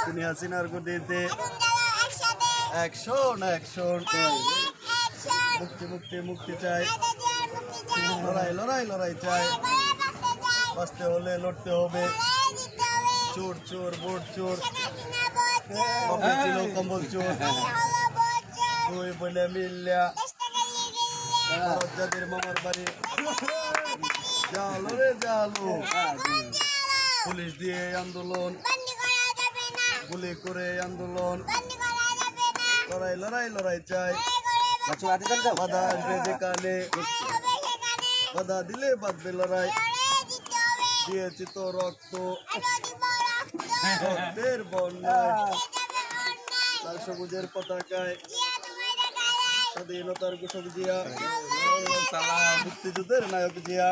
তিনি হাসিনার গদিতে action action মুক্তি মুক্তি মুক্তি চাই লড়াই লড়াই লড়াই চাই বাঁচতে হলে লড়তে হবে চোর চোর ভোট চোর কবে ছিল কম্বল চোর তুই বলে মিল্লা যাদের মামার বাড়ি জালো রে জালো পুলিশ দিয়ে আন্দোলন গুলি করে আন্দোলন লড়াই লড়াই লড়াই চাই বাধা আসবে যেখানে বাধা দিলে বাঁধবে লড়াই দিয়েছি তো রক্ত রক্তের বন্যায় লাল সবুজের পতাকায় স্বাধীনতার ঘোষক জিয়া মুক্তিযুদ্ধের নায়ক জিয়া